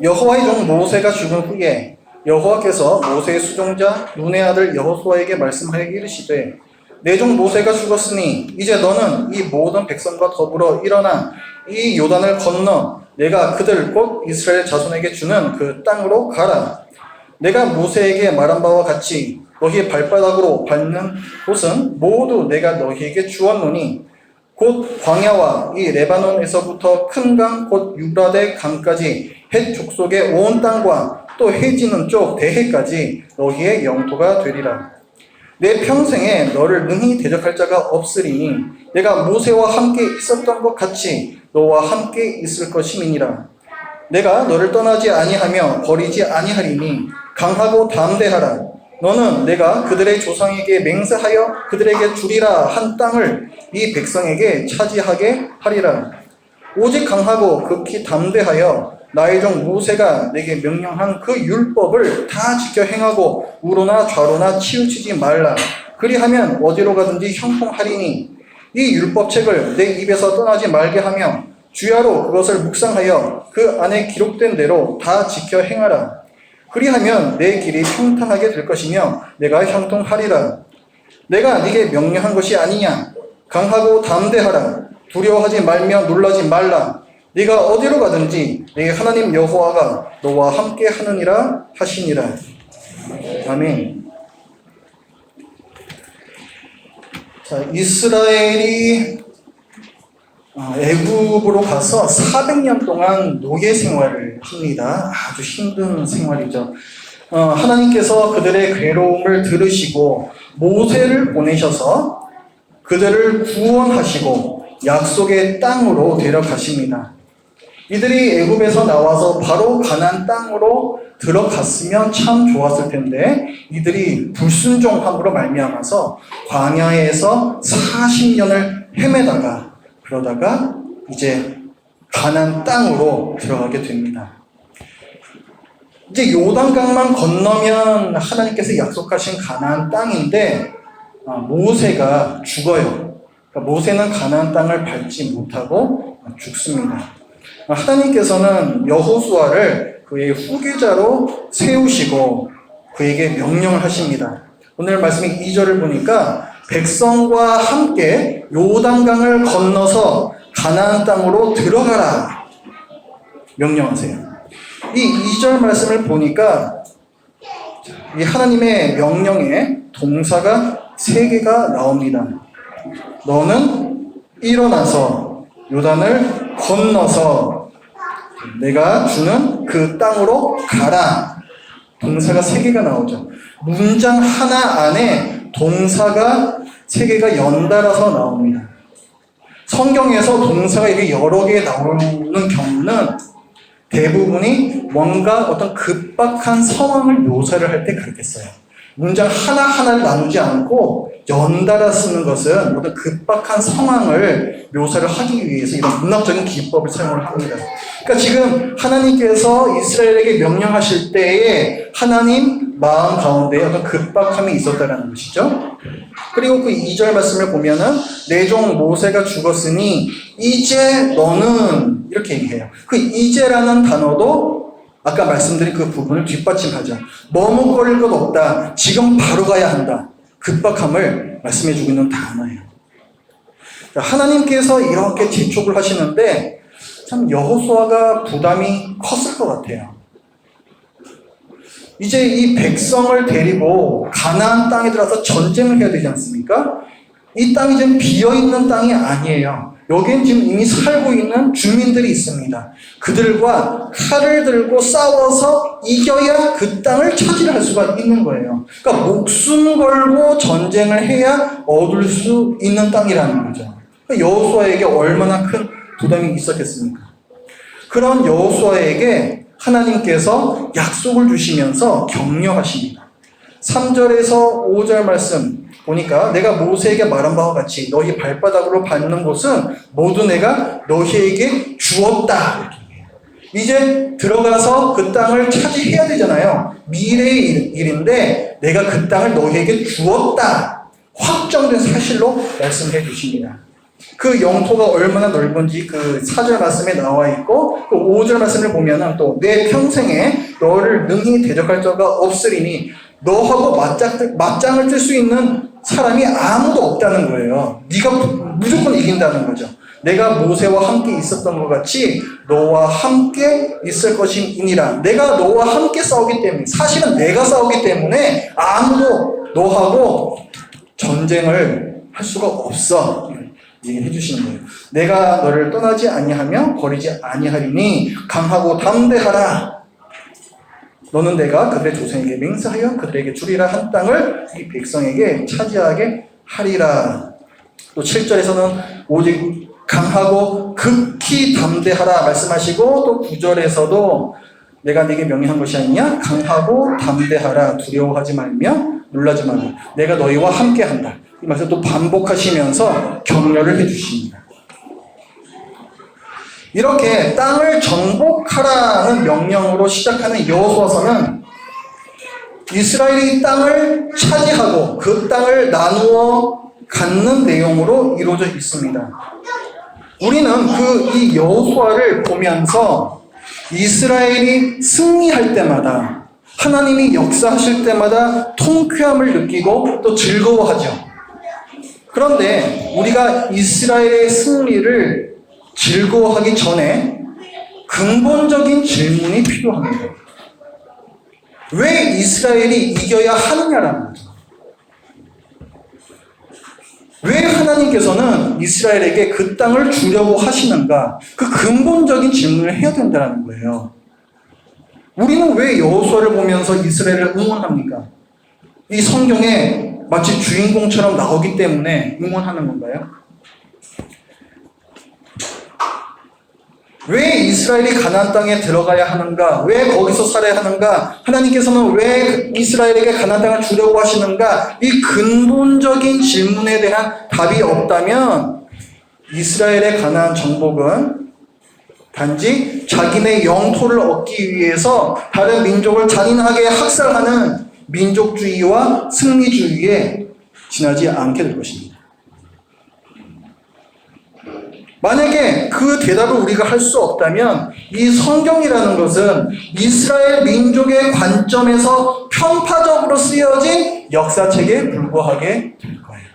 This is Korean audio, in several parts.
여호와의 종 모세가 죽은 후에 여호와께서 모세의 수종자 눈의 아들 여호수아에게 말씀하여 이르시되 내 종 모세가 죽었으니 이제 너는 이 모든 백성과 더불어 일어나 이 요단을 건너 내가 그들 곧 이스라엘 자손에게 주는 그 땅으로 가라. 내가 모세에게 말한 바와 같이 너희의 발바닥으로 밟는 곳은 모두 내가 너희에게 주었노니 곧 광야와 이 레바논에서부터 큰 강 곧 유브라데 강까지 헷 족속의 온 땅과 또 해지는 쪽 대해까지 너희의 영토가 되리라. 내 평생에 너를 능히 대적할 자가 없으리니 내가 모세와 함께 있었던 것 같이 너와 함께 있을 것임이니라. 내가 너를 떠나지 아니하며 버리지 아니하리니 강하고 담대하라. 너는 내가 그들의 조상에게 맹세하여 그들에게 주리라 한 땅을 이 백성에게 차지하게 하리라. 오직 강하고 극히 담대하여 나의 종 모세가 내게 명령한 그 율법을 다 지켜 행하고 우로나 좌로나 치우치지 말라. 그리하면 어디로 가든지 형통하리니 이 율법책을 내 입에서 떠나지 말게 하며 주야로 그것을 묵상하여 그 안에 기록된 대로 다 지켜 행하라. 그리하면 내 길이 평탄하게 될 것이며 내가 형통하리라. 내가 네게 명령한 것이 아니냐. 강하고 담대하라. 두려워하지 말며 놀라지 말라. 네가 어디로 가든지 네 하나님 여호와가 너와 함께 하느니라 하시니라. 아멘. 자, 이스라엘이 애굽으로 가서 400년 동안 노예 생활을 합니다. 아주 힘든 생활이죠. 하나님께서 그들의 괴로움을 들으시고 모세를 보내셔서 그들을 구원하시고 약속의 땅으로 데려가십니다. 이들이 애굽에서 나와서 바로 가나안 땅으로 들어갔으면 참 좋았을 텐데 이들이 불순종함으로 말미암아서 광야에서 40년을 헤매다가 그러다가 이제 가나안 땅으로 들어가게 됩니다. 이제 요단강만 건너면 하나님께서 약속하신 가나안 땅인데 모세가 죽어요. 그러니까 모세는 가나안 땅을 밟지 못하고 죽습니다. 하나님께서는 여호수아를 그의 후계자로 세우시고 그에게 명령을 하십니다. 오늘 말씀의 2절을 보니까 백성과 함께 요단강을 건너서 가나안 땅으로 들어가라 명령하세요. 이 2절 말씀을 보니까 이 하나님의 명령에 동사가 3개가 나옵니다. 너는 일어나서 요단을 건너서 내가 주는 그 땅으로 가라. 동사가 3개가 나오죠. 문장 하나 안에 동사가 3개가 연달아서 나옵니다. 성경에서 동사가 이렇게 여러 개 나오는 경우는 대부분이 뭔가 어떤 급박한 상황을 묘사를 할 때 그렇게 써요. 문장 하나하나를 나누지 않고 연달아 쓰는 것은 어떤 급박한 상황을 묘사를 하기 위해서 이런 문학적인 기법을 사용을 합니다. 그러니까 지금 하나님께서 이스라엘에게 명령하실 때에 하나님 마음 가운데 어떤 급박함이 있었다는 것이죠. 그리고 그 2절 말씀을 보면은 내 종 모세가 죽었으니 이제 너는 이렇게 얘기해요. 그 이제라는 단어도 아까 말씀드린 그 부분을 뒷받침하죠. 머뭇거릴 것 없다. 지금 바로 가야 한다. 급박함을 말씀해주고 있는 단어예요. 하나님께서 이렇게 재촉을 하시는데 참 여호수아가 부담이 컸을 것 같아요. 이제 이 백성을 데리고 가나안 땅에 들어가서 전쟁을 해야 되지 않습니까? 이 땅이 지금 비어있는 땅이 아니에요. 여기엔 지금 이미 살고 있는 주민들이 있습니다. 그들과 칼을 들고 싸워서 이겨야 그 땅을 차지할 수가 있는 거예요. 그러니까 목숨 걸고 전쟁을 해야 얻을 수 있는 땅이라는 거죠. 그러니까 여호수아에게 얼마나 큰 부담이 있었겠습니까? 그런 여호수아에게 하나님께서 약속을 주시면서 격려하십니다. 3절에서 5절 말씀 보니까 내가 모세에게 말한 바와 같이 너희 발바닥으로 밟는 곳은 모두 내가 너희에게 주었다. 이제 들어가서 그 땅을 차지해야 되잖아요. 미래의 일인데 내가 그 땅을 너희에게 주었다. 확정된 사실로 말씀해 주십니다. 그 영토가 얼마나 넓은지 그 4절 말씀에 나와 있고 그 5절 말씀을 보면은 또 내 평생에 너를 능히 대적할 자가 없으리니 너하고 맞짱을 뜰 수 있는 사람이 아무도 없다는 거예요. 네가 무조건 이긴다는 거죠. 내가 모세와 함께 있었던 것 같이 너와 함께 있을 것이니라. 내가 너와 함께 싸우기 때문에, 사실은 내가 싸우기 때문에 아무도 너하고 전쟁을 할 수가 없어. 얘기해 주시는 거예요. 내가 너를 떠나지 아니하며 버리지 아니하리니 강하고 담대하라. 너는 내가 그들의 조상에게 맹세하여 그들에게 주리라 한 땅을 이 백성에게 차지하게 하리라. 또 7절에서는 오직 강하고 극히 담대하라 말씀하시고 또 9절에서도 내가 네게 명령한 것이 아니냐? 강하고 담대하라. 두려워하지 말며 놀라지 말라. 내가 너희와 함께한다. 이 말씀 또 반복하시면서 격려를 해주십니다. 이렇게 땅을 정복하라는 명령으로 시작하는 여호수아서는 이스라엘이 땅을 차지하고 그 땅을 나누어 갖는 내용으로 이루어져 있습니다. 우리는 이 여호수아를 보면서 이스라엘이 승리할 때마다 하나님이 역사하실 때마다 통쾌함을 느끼고 또 즐거워하죠. 그런데 우리가 이스라엘의 승리를 즐거워하기 전에 근본적인 질문이 필요합니다. 왜 이스라엘이 이겨야 하느냐라는 거죠. 왜 하나님께서는 이스라엘에게 그 땅을 주려고 하시는가? 그 근본적인 질문을 해야 된다는 거예요. 우리는 왜 여호수아를 보면서 이스라엘을 응원합니까? 이 성경에 마치 주인공처럼 나오기 때문에 응원하는 건가요? 왜 이스라엘이 가나안 땅에 들어가야 하는가? 왜 거기서 살아야 하는가? 하나님께서는 왜 이스라엘에게 가나안 땅을 주려고 하시는가? 이 근본적인 질문에 대한 답이 없다면 이스라엘의 가나안 정복은 단지 자기네 영토를 얻기 위해서 다른 민족을 잔인하게 학살하는 민족주의와 승리주의에 지나지 않게 될 것입니다. 만약에 그 대답을 우리가 할 수 없다면 이 성경이라는 것은 이스라엘 민족의 관점에서 편파적으로 쓰여진 역사책에 불과하게 될 거예요.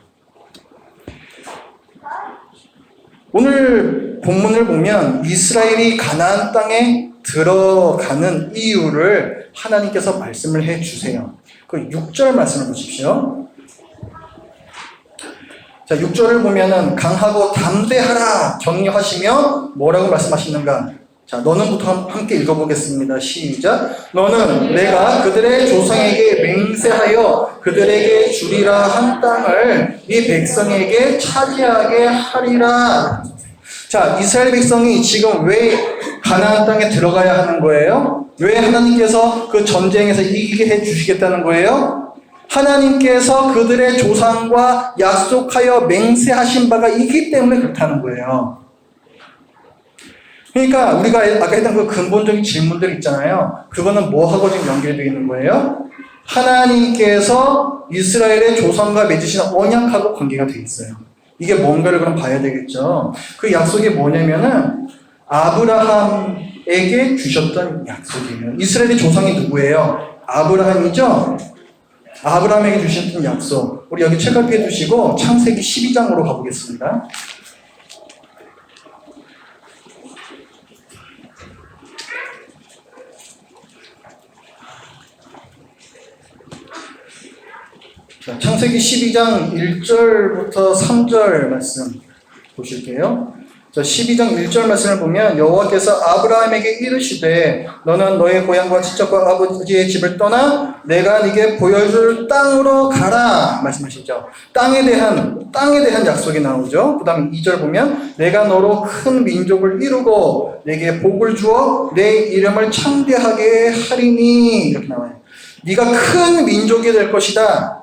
오늘 본문을 보면 이스라엘이 가나안 땅에 들어가는 이유를 하나님께서 말씀을 해 주세요. 그 6절 말씀을 보십시오. 자, 6절을 보면은 강하고 담대하라 격려하시며 뭐라고 말씀하시는가? 자, 너는부터 함께 읽어보겠습니다. 시작. 너는 내가 그들의 조상에게 맹세하여 그들에게 주리라 한 땅을 이 백성에게 차지하게 하리라. 자, 이스라엘 백성이 지금 왜 가나안 땅에 들어가야 하는 거예요? 왜 하나님께서 그 전쟁에서 이기게 해 주시겠다는 거예요? 하나님께서 그들의 조상과 약속하여 맹세하신 바가 있기 때문에 그렇다는 거예요. 그러니까 우리가 아까 했던 그 근본적인 질문들 있잖아요. 그거는 뭐하고 지금 연결되어 있는 거예요? 하나님께서 이스라엘의 조상과 맺으신 언약하고 관계가 되어 있어요. 이게 뭔가를 그럼 봐야 되겠죠. 그 약속이 뭐냐면은 아브라함에게 주셨던 약속이에요. 이스라엘의 조상이 누구예요? 아브라함이죠? 아브라함에게 주셨던 약속. 우리 여기 책갈피해 두시고 창세기 12장으로 가보겠습니다. 자, 창세기 12장 1절부터 3절 말씀 보실게요. 자, 12장 1절 말씀을 보면 여호와께서 아브라함에게 이르시되 너는 너의 고향과 친척과 아버지의 집을 떠나 내가 네게 보여줄 땅으로 가라 말씀하시죠. 땅에 대한 약속이 나오죠. 그 다음에 2절 보면 내가 너로 큰 민족을 이루고 내게 복을 주어 내 이름을 창대하게 하리니 이렇게 나와요. 네가 큰 민족이 될 것이다.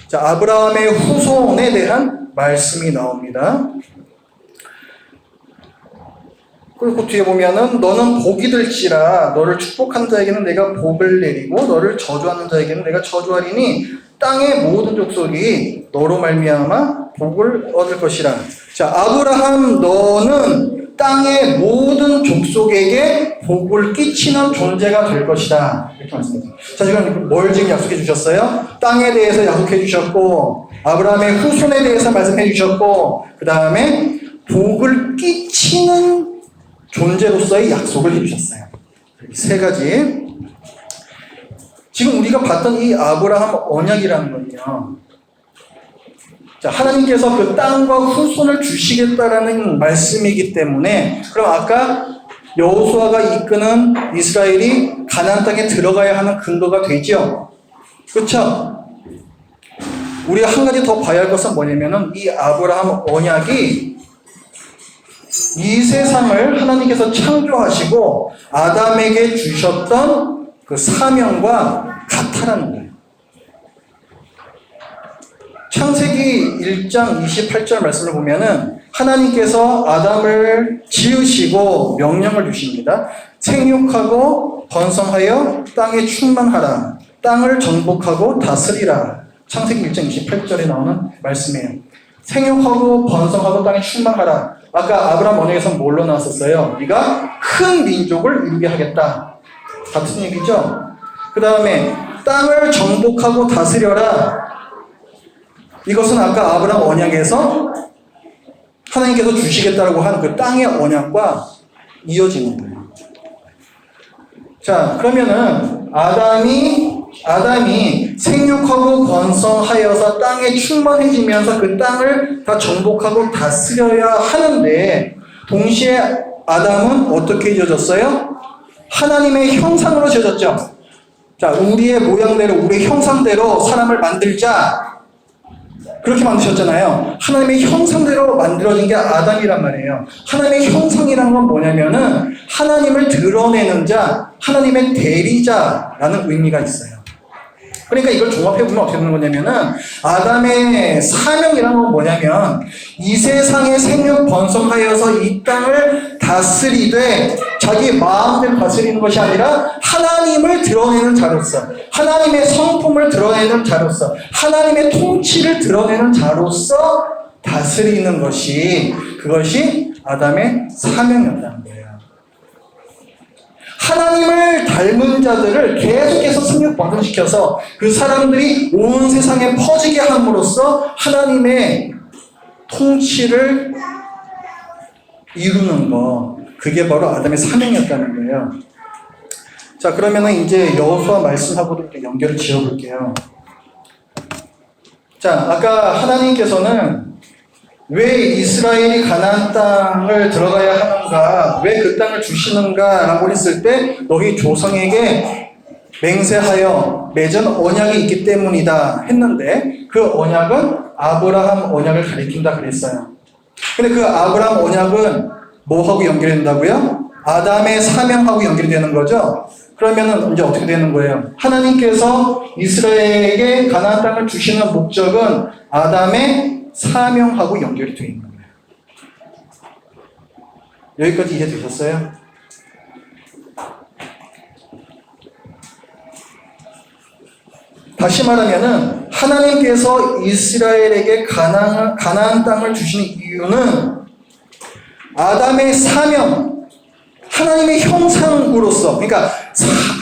자, 아브라함의 후손에 대한 말씀이 나옵니다. 그리고 뒤에 보면은 너는 복이 될지라 너를 축복하는 자에게는 내가 복을 내리고 너를 저주하는 자에게는 내가 저주하리니 땅의 모든 족속이 너로 말미암아 복을 얻을 것이라. 자, 아브라함 너는 땅의 모든 족속에게 복을 끼치는 존재가 될 것이다. 이렇게 말씀드립니다. 자, 지금 뭘 지금 약속해 주셨어요? 땅에 대해서 약속해 주셨고, 아브라함의 후손에 대해서 말씀해 주셨고, 그 다음에 복을 끼치는 존재로서의 약속을 해 주셨어요. 세 가지. 지금 우리가 봤던 이 아브라함 언약이라는 건요, 자, 하나님께서 그 땅과 후손을 주시겠다라는 말씀이기 때문에, 그럼 아까 여호수아가 이끄는 이스라엘이 가나안 땅에 들어가야 하는 근거가 되죠. 그렇죠? 우리가 한 가지 더 봐야 할 것은 뭐냐면은 이 아브라함 언약이 이 세상을 하나님께서 창조하시고 아담에게 주셨던 그 사명과 같다라는 거예요. 창세기 1장 28절 말씀을 보면은 하나님께서 아담을 지으시고 명령을 주십니다. 생육하고 번성하여 땅에 충만하라. 땅을 정복하고 다스리라. 창세기 1장 28절에 나오는 말씀이에요. 생육하고 번성하고 땅에 충만하라. 아까 아브라함 언약에서 뭘로 나왔었어요? 네가 큰 민족을 이루게 하겠다. 같은 얘기죠? 그 다음에 땅을 정복하고 다스려라. 이것은 아까 아브라함 언약에서 하나님께서 주시겠다라고 한 그 땅의 언약과 이어지는 거예요. 자, 그러면은 아담이 생육하고 번성하여서 땅에 충만해지면서 그 땅을 다 정복하고 다스려야 하는데, 동시에 아담은 어떻게 지어졌어요? 하나님의 형상으로 지어졌죠. 자, 우리의 모양대로, 우리의 형상대로 사람을 만들자. 그렇게 만드셨잖아요. 하나님의 형상대로 만들어진 게 아담이란 말이에요. 하나님의 형상이란 건 뭐냐면은 하나님을 드러내는 자, 하나님의 대리자라는 의미가 있어요. 그러니까 이걸 종합해보면 어떻게 되는 거냐면은 아담의 사명이란 건 뭐냐면 이 세상에 생육 번성하여서 이 땅을 다스리되 자기 마음대로 다스리는 것이 아니라 하나님을 드러내는 자로서, 하나님의 성품을 드러내는 자로서, 하나님의 통치를 드러내는 자로서 다스리는 것이, 그것이 아담의 사명이었다는 거예요. 하나님을 닮은 자들을 계속해서 생육 번성시켜서 그 사람들이 온 세상에 퍼지게 함으로써 하나님의 통치를 이루는 거, 그게 바로 아담의 사명이었다는 거예요. 자, 그러면은 이제 여호수아 말씀하고도 연결을 지어볼게요. 자, 아까 하나님께서는 왜 이스라엘이 가나안 땅을 들어가야 하는가, 왜 그 땅을 주시는가라고 했을 때 너희 조상에게 맹세하여 맺은 언약이 있기 때문이다 했는데, 그 언약은 아브라함 언약을 가리킨다 그랬어요. 근데 그 아브라함 언약은 뭐하고 연결이 된다고요? 아담의 사명하고 연결이 되는 거죠. 그러면은 이제 어떻게 되는 거예요? 하나님께서 이스라엘에게 가나안 땅을 주시는 목적은 아담의 사명하고 연결이 되어 있는 거예요. 여기까지 이해되셨어요? 다시 말하면은 하나님께서 이스라엘에게 가나안 땅을 주시는 이유는 아담의 사명, 하나님의 형상으로서, 그러니까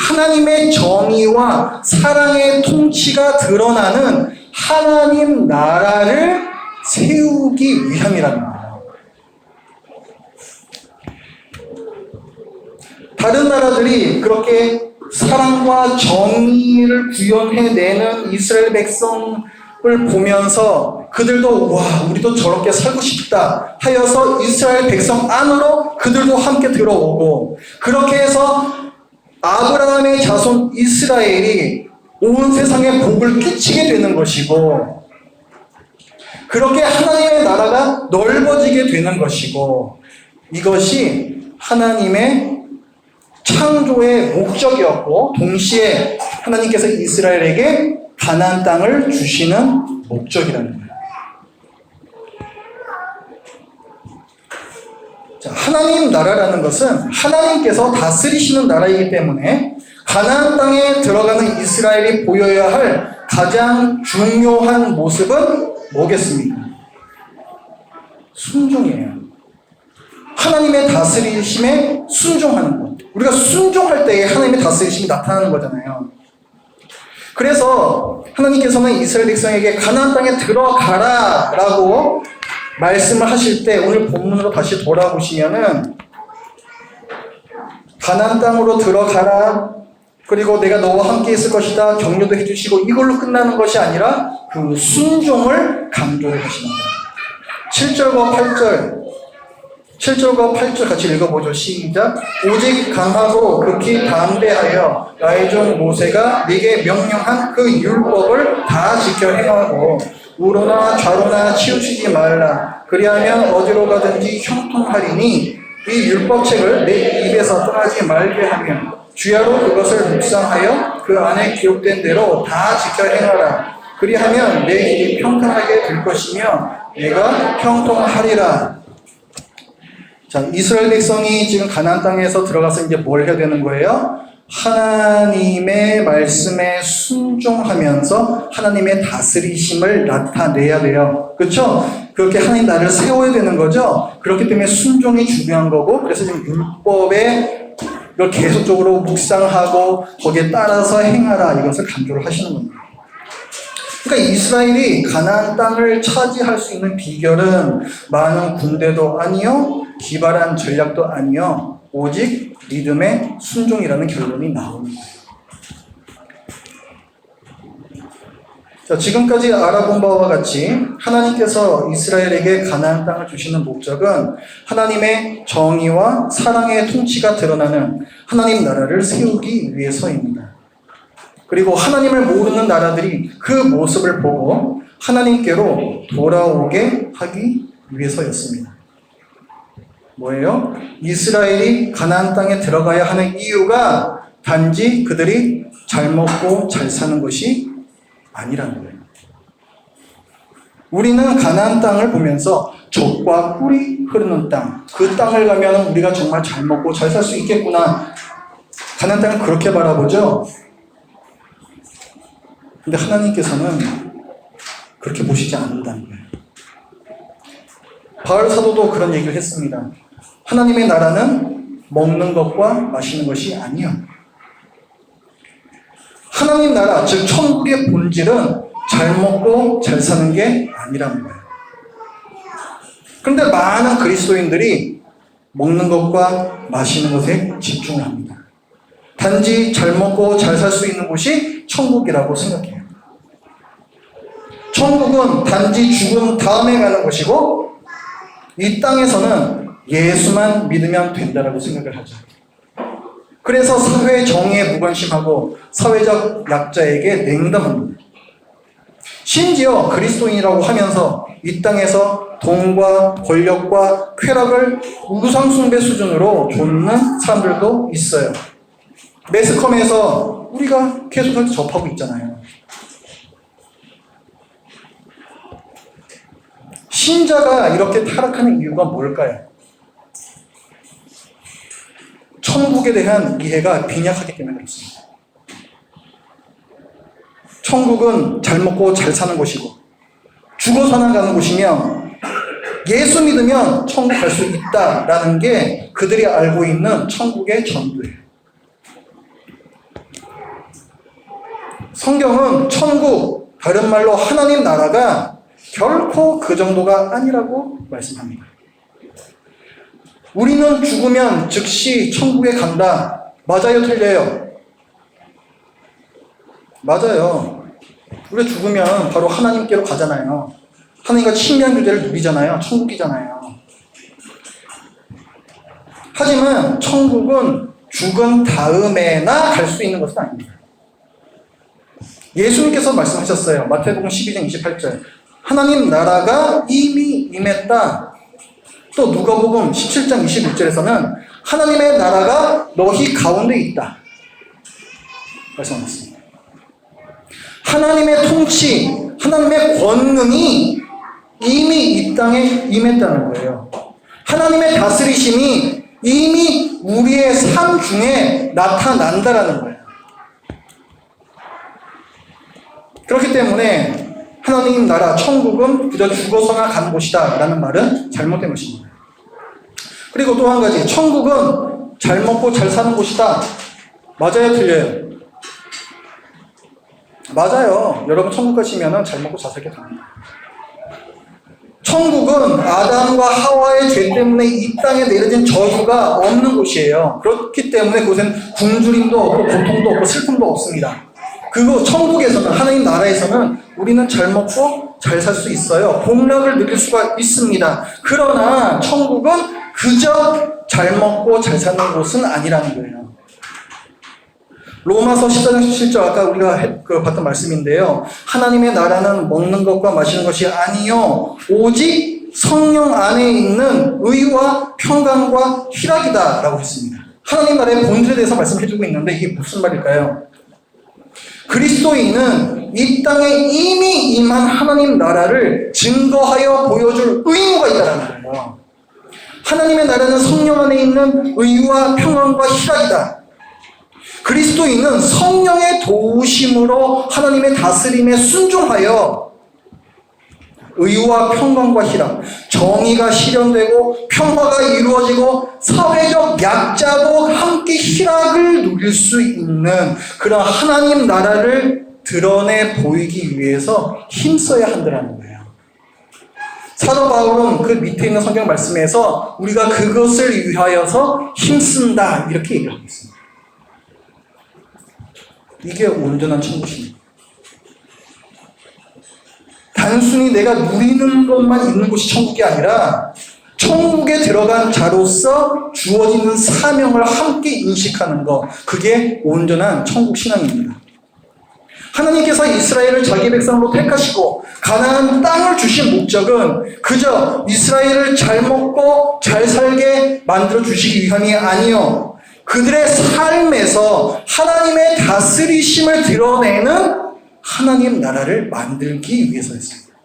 하나님의 정의와 사랑의 통치가 드러나는 하나님 나라를 세우기 위함이라는 거예요. 다른 나라들이 그렇게 사랑과 정의를 구현해내는 이스라엘 백성을 보면서 그들도 와, 우리도 저렇게 살고 싶다 하여서 이스라엘 백성 안으로 그들도 함께 들어오고, 그렇게 해서 아브라함의 자손 이스라엘이 온 세상에 복을 끼치게 되는 것이고, 그렇게 하나님의 나라가 넓어지게 되는 것이고, 이것이 하나님의 창조의 목적이었고, 동시에 하나님께서 이스라엘에게 가나안 땅을 주시는 목적이라는 거예요. 자, 하나님 나라라는 것은 하나님께서 다스리시는 나라이기 때문에 가나안 땅에 들어가는 이스라엘이 보여야 할 가장 중요한 모습은 뭐겠습니까? 순종이에요. 하나님의 다스리심에 순종하는 것. 우리가 순종할 때에 하나님의 다스리심이 나타나는 거잖아요. 그래서 하나님께서는 이스라엘 백성에게 가나안 땅에 들어가라 라고 말씀을 하실 때 오늘 본문으로 다시 돌아보시면은 가나안 땅으로 들어가라, 그리고 내가 너와 함께 있을 것이다 격려도 해주시고 이걸로 끝나는 것이 아니라 그 순종을 강조를 하십니다. 7절과 8절 같이 읽어보죠. 시작. 오직 강하고 극히 담대하여 나의 종 모세가 네게 명령한 그 율법을 다 지켜 행하고 우로나 좌로나 치우치지 말라. 그리하면 어디로 가든지 형통하리니 이 율법책을 내 입에서 떠나지 말게 하며 주야로 그것을 묵상하여 그 안에 기록된 대로 다 지켜 행하라. 그리하면 내 길이 평탄하게 될 것이며 내가 형통하리라. 자, 이스라엘 백성이 지금 가나안 땅에서 들어가서 이제 뭘 해야 되는 거예요? 하나님의 말씀에 순종하면서 하나님의 다스리심을 나타내야 돼요. 그렇죠? 그렇게 하나님 나를 세워야 되는 거죠. 그렇기 때문에 순종이 중요한 거고, 그래서 지금 율법에 이걸 계속적으로 묵상하고 거기에 따라서 행하라, 이것을 강조를 하시는 겁니다. 그러니까 이스라엘이 가나안 땅을 차지할 수 있는 비결은 많은 군대도 아니요, 기발한 전략도 아니요, 오직 믿음의 순종이라는 결론이 나오는 거예요. 자, 지금까지 알아본 바와 같이 하나님께서 이스라엘에게 가나안 땅을 주시는 목적은 하나님의 정의와 사랑의 통치가 드러나는 하나님 나라를 세우기 위해서입니다. 그리고 하나님을 모르는 나라들이 그 모습을 보고 하나님께로 돌아오게 하기 위해서였습니다. 뭐예요? 이스라엘이 가나안 땅에 들어가야 하는 이유가 단지 그들이 잘 먹고 잘 사는 것이 아니라는 거예요. 우리는 가나안 땅을 보면서 젖과 꿀이 흐르는 땅, 그 땅을 가면 우리가 정말 잘 먹고 잘 살 수 있겠구나, 가나안 땅을 그렇게 바라보죠. 근데 하나님께서는 그렇게 보시지 않는다는 거예요. 바울 사도도 그런 얘기를 했습니다. 하나님의 나라는 먹는 것과 마시는 것이 아니요, 하나님 나라, 즉 천국의 본질은 잘 먹고 잘 사는 게 아니라는 거예요. 그런데 많은 그리스도인들이 먹는 것과 마시는 것에 집중을 합니다. 단지 잘 먹고 잘 살 수 있는 곳이 천국이라고 생각해요. 천국은 단지 죽은 다음에 가는 곳이고 이 땅에서는 예수만 믿으면 된다라고 생각을 하죠. 그래서 사회 정의에 무관심하고 사회적 약자에게 냉담합니다. 심지어 그리스도인이라고 하면서 이 땅에서 돈과 권력과 쾌락을 우상숭배 수준으로 좇는 사람들도 있어요. 매스컴에서 우리가 계속 접하고 있잖아요. 신자가 이렇게 타락하는 이유가 뭘까요? 천국에 대한 이해가 빈약하기 때문에 그렇습니다. 천국은 잘 먹고 잘 사는 곳이고 죽어 살아가는 곳이며 예수 믿으면 천국 갈 수 있다라는 게 그들이 알고 있는 천국의 전부예요. 성경은 천국, 다른 말로 하나님 나라가 결코 그 정도가 아니라고 말씀합니다. 우리는 죽으면 즉시 천국에 간다. 맞아요, 틀려요? 맞아요. 우리가 죽으면 바로 하나님께로 가잖아요. 하나님과 친밀한 교제를 누리잖아요. 천국이잖아요. 하지만 천국은 죽은 다음에나 갈 수 있는 것은 아닙니다. 예수님께서 말씀하셨어요. 마태복음 12장 28절. 하나님 나라가 이미 임했다. 또 누가복음 17장 21절에서는 하나님의 나라가 너희 가운데 있다 말씀하셨습니다. 하나님의 통치, 하나님의 권능이 이미 이 땅에 임했다는 거예요. 하나님의 다스리심이 이미 우리의 삶 중에 나타난다라는 거예요. 그렇기 때문에 하나님 나라, 천국은 그저 죽어서나 가는 곳이다 라는 말은 잘못된 것입니다. 그리고 또 한 가지, 천국은 잘 먹고 잘 사는 곳이다. 맞아요, 틀려요? 맞아요. 여러분 천국 가시면 잘 먹고 잘 살게 됩니다. 천국은 아담과 하와의 죄 때문에 이 땅에 내려진 저주가 없는 곳이에요. 그렇기 때문에 그곳엔 굶주림도 없고 고통도 없고 슬픔도 없습니다. 그리고 천국에서는, 하나님 나라에서는 우리는 잘 먹고 잘 살 수 있어요. 복락을 누릴 수가 있습니다. 그러나 천국은 그저 잘 먹고 잘 사는 곳은 아니라는 거예요. 로마서 14장 17절, 아까 우리가 봤던 말씀인데요. 하나님의 나라는 먹는 것과 마시는 것이 아니요 오직 성령 안에 있는 의와 평강과 희락이다 라고 했습니다. 하나님 나라의 본질에 대해서 말씀해주고 있는데 이게 무슨 말일까요? 그리스도인은 이 땅에 이미 임한 하나님 나라를 증거하여 보여줄 의무가 있다는 거예요. 하나님의 나라는 성령 안에 있는 의와 평안과 희락이다. 그리스도인은 성령의 도우심으로 하나님의 다스림에 순종하여 의와 평강과 희락, 정의가 실현되고 평화가 이루어지고 사회적 약자도 함께 희락을 누릴 수 있는 그런 하나님 나라를 드러내 보이기 위해서 힘써야 한다는 거예요. 사도 바울은 그 밑에 있는 성경 말씀에서 우리가 그것을 위하여서 힘쓴다 이렇게 얘기하고 있습니다. 이게 온전한 천국입니다. 단순히 내가 누리는 것만 있는 곳이 천국이 아니라 천국에 들어간 자로서 주어지는 사명을 함께 인식하는 것, 그게 온전한 천국 신앙입니다. 하나님께서 이스라엘을 자기 백성으로 택하시고 가나안 땅을 주신 목적은 그저 이스라엘을 잘 먹고 잘 살게 만들어 주시기 위함이 아니요, 그들의 삶에서 하나님의 다스리심을 드러내는 하나님 나라를 만들기 위해서였습니다.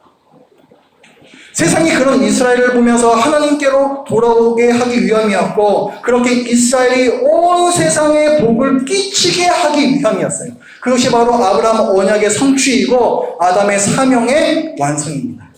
세상이 그런 이스라엘을 보면서 하나님께로 돌아오게 하기 위함이었고, 그렇게 이스라엘이 온 세상에 복을 끼치게 하기 위함이었어요. 그것이 바로 아브라함 언약의 성취이고 아담의 사명의 완성입니다.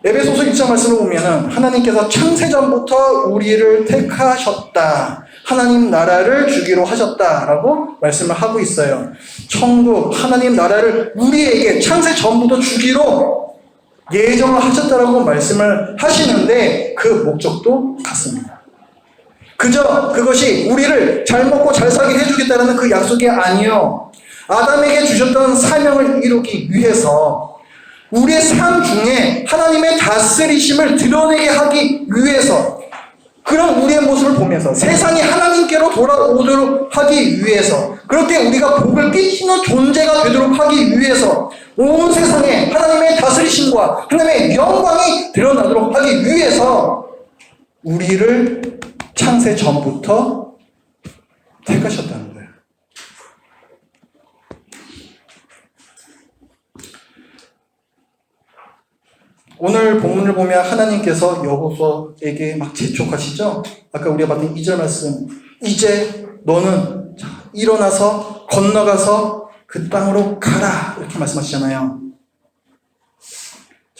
에베소서 1장 말씀을 보면은 하나님께서 창세전부터 우리를 택하셨다, 하나님 나라를 주기로 하셨다라고 말씀을 하고 있어요. 천국, 하나님 나라를 우리에게 창세전부터 주기로 예정을 하셨다라고 말씀을 하시는데 그 목적도 같습니다. 그저 그것이 우리를 잘 먹고 잘 살게 해주겠다는 그 약속이 아니요, 아담에게 주셨던 사명을 이루기 위해서 우리의 삶 중에 하나님의 다스리심을 드러내게 하기 위해서, 그런 우리의 모습을 보면서 세상이 하나님께로 돌아오도록 하기 위해서, 그렇게 우리가 복을 끼치는 존재가 되도록 하기 위해서, 온 세상에 하나님의 다스리심과 하나님의 영광이 드러나도록 하기 위해서 우리를 창세 전부터 택하셨다는 거예요. 오늘 본문을 보면 하나님께서 여호수아에게 막 재촉하시죠? 아까 우리가 봤던 2절 말씀, 이제 너는 일어나서 건너가서 그 땅으로 가라 이렇게 말씀하시잖아요.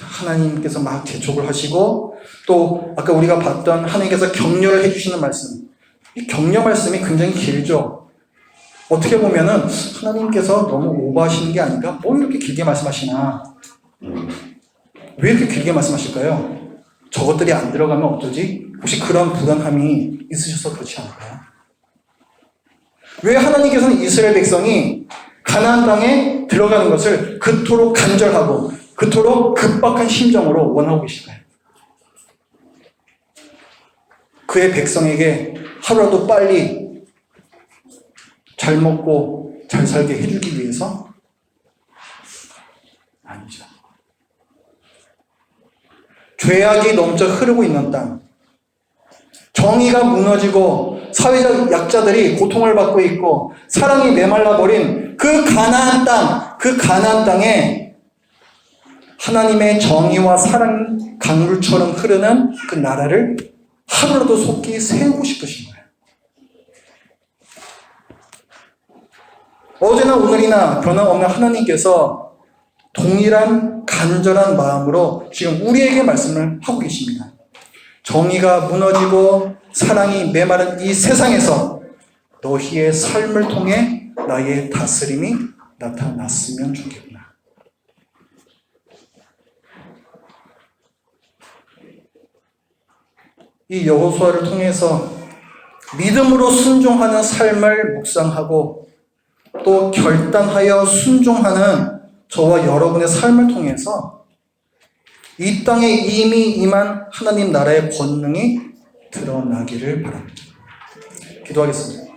하나님께서 막 재촉을 하시고, 또 아까 우리가 봤던 하나님께서 격려를 해주시는 말씀, 이 격려 말씀이 굉장히 길죠. 어떻게 보면은 하나님께서 너무 오버하시는 게 아닌가? 뭐 이렇게 길게 말씀하시나? 왜 이렇게 길게 말씀하실까요? 저것들이 안 들어가면 어쩌지? 혹시 그런 불안함이 있으셔서 그렇지 않을까요? 왜 하나님께서는 이스라엘 백성이 가나안 땅에 들어가는 것을 그토록 간절하고 그토록 급박한 심정으로 원하고 계실까요? 그의 백성에게 하루라도 빨리 잘 먹고 잘 살게 해주기 위해서? 아니죠. 죄악이 넘쳐 흐르고 있는 땅, 정의가 무너지고 사회적 약자들이 고통을 받고 있고 사랑이 메말라버린 그 가나안 땅, 그 가나안 땅에 하나님의 정의와 사랑 강물처럼 흐르는 그 나라를 하루라도 속히 세우고 싶으신 거예요. 어제나 오늘이나 변함없는 하나님께서 동일한 간절한 마음으로 지금 우리에게 말씀을 하고 계십니다. 정의가 무너지고 사랑이 메마른 이 세상에서 너희의 삶을 통해 나의 다스림이 나타났으면 좋겠구나. 이 여호수아를 통해서 믿음으로 순종하는 삶을 묵상하고 또 결단하여 순종하는 저와 여러분의 삶을 통해서 이 땅에 이미 임한 하나님 나라의 권능이 드러나기를 바랍니다. 기도하겠습니다.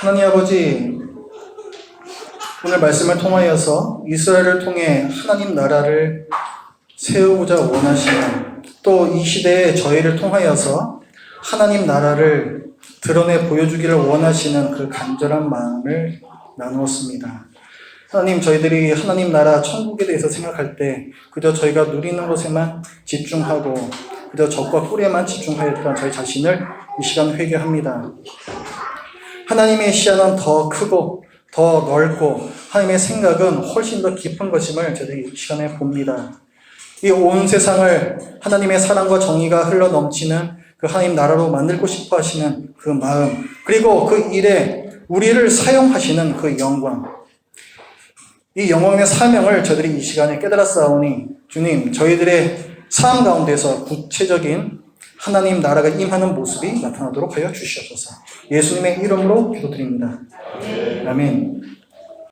하나님 아버지, 오늘 말씀을 통하여서 이스라엘을 통해 하나님 나라를 세우고자 원하시는, 또 이 시대에 저희를 통하여서 하나님 나라를 드러내 보여주기를 원하시는 그 간절한 마음을 나누었습니다. 하나님, 저희들이 하나님 나라 천국에 대해서 생각할 때 그저 저희가 누리는 것에만 집중하고 그저 적과 꿀에만 집중하였던 저희 자신을 이 시간 회개합니다. 하나님의 시야는 더 크고 더 넓고 하나님의 생각은 훨씬 더 깊은 것임을 저희들이 이 시간에 봅니다. 이 온 세상을 하나님의 사랑과 정의가 흘러넘치는 그 하나님 나라로 만들고 싶어 하시는 그 마음, 그리고 그 일에 우리를 사용하시는 그 영광, 이 영광의 사명을 저희들이 이 시간에 깨달았사오니 주님, 저희들의 삶 가운데서 구체적인 하나님 나라가 임하는 모습이 나타나도록 하여 주시옵소서. 예수님의 이름으로 기도드립니다. 아멘.